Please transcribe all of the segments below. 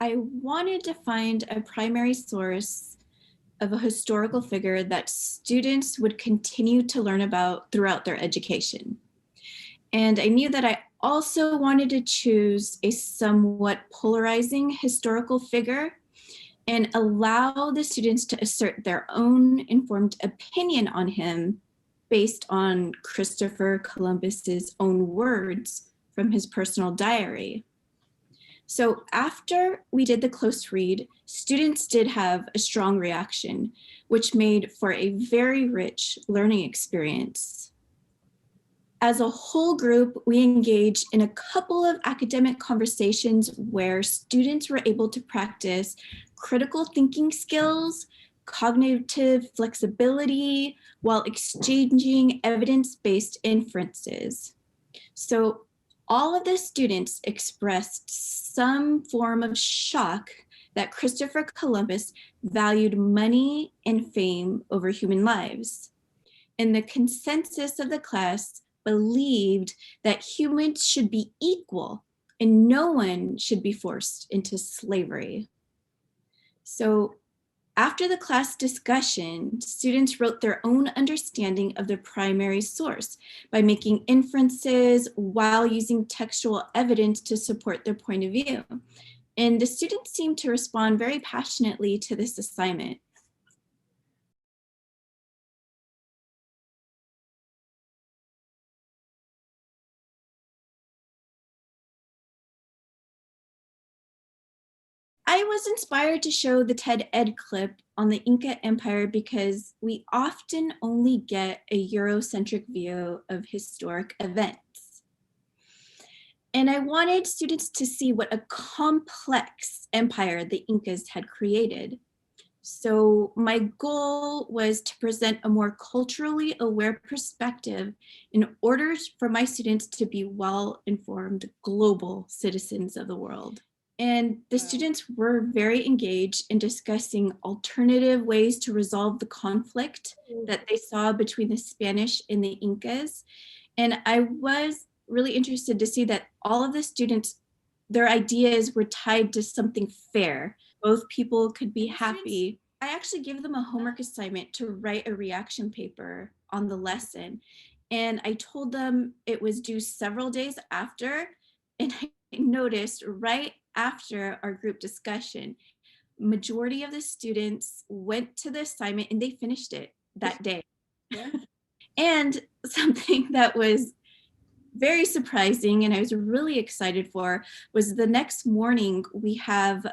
I wanted to find a primary source of a historical figure that students would continue to learn about throughout their education. And I knew that I also wanted to choose a somewhat polarizing historical figure and allow the students to assert their own informed opinion on him based on Christopher Columbus's own words from his personal diary. So after we did the close read, students did have a strong reaction, which made for a very rich learning experience. As a whole group, we engaged in a couple of academic conversations where students were able to practice critical thinking skills, cognitive flexibility, while exchanging evidence-based inferences. So all of the students expressed some form of shock that Christopher Columbus valued money and fame over human lives. And the consensus of the class believed that humans should be equal and no one should be forced into slavery. So after the class discussion, students wrote their understanding of the primary source by making inferences while using textual evidence to support their point of view. And the students seemed to respond very passionately to this assignment. I was inspired to show the TED Ed clip on the Inca Empire because we often only get a Eurocentric view of historic events. And I wanted students to see what a complex empire the Incas had created. So my goal was to present a more culturally aware perspective in order for my students to be well-informed global citizens of the world. And the students were very engaged in discussing alternative ways to resolve the conflict that they saw between the Spanish and the Incas. And I was really interested to see that all of the students, their ideas were tied to something fair. Both people could be happy. I actually gave them a homework assignment to write a reaction paper on the lesson. And I told them it was due several days after, and I noticed right after our group discussion, majority of the students went to the assignment and they finished it that day. Yeah. And something that was very surprising and I was really excited for was the next morning we have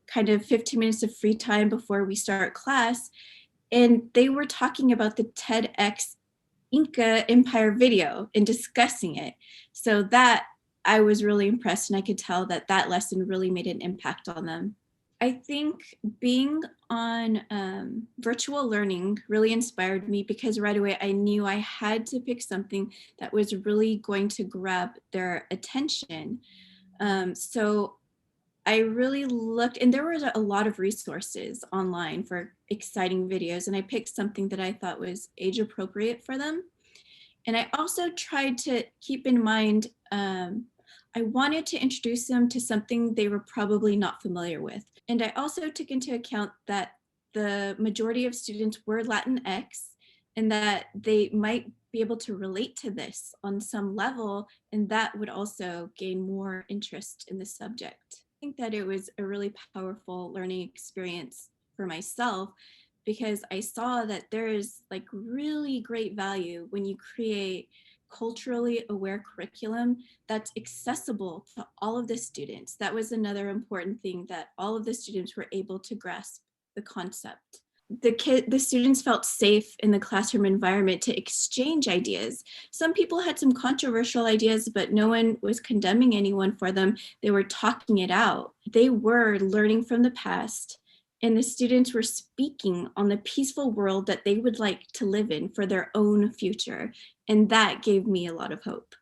kind of 15 minutes of free time before we start class, and they were talking about the TEDx Inca Empire video and discussing it. So that I was really impressed, and I could tell that that lesson really made an impact on them. I think being on virtual learning really inspired me because right away I knew I had to pick something that was really going to grab their attention. So I really looked, and there was a lot of resources online for exciting videos, and I picked something that I thought was age appropriate for them. And I also tried to keep in mind, I wanted to introduce them to something they were probably not familiar with. And I also took into account that the majority of students were Latinx and that they might be able to relate to this on some level, and that would also gain more interest in the subject. I think that it was a really powerful learning experience for myself because I saw that there is like really great value when you create culturally aware curriculum that's accessible to all of the students. That was another important thing, that all of the students were able to grasp the concept. The students felt safe in the classroom environment to exchange ideas. Some people had some controversial ideas, but no one was condemning anyone for them. They were talking it out. They were learning from the past, and the students were speaking on the peaceful world that they would like to live in for their own future. And that gave me a lot of hope.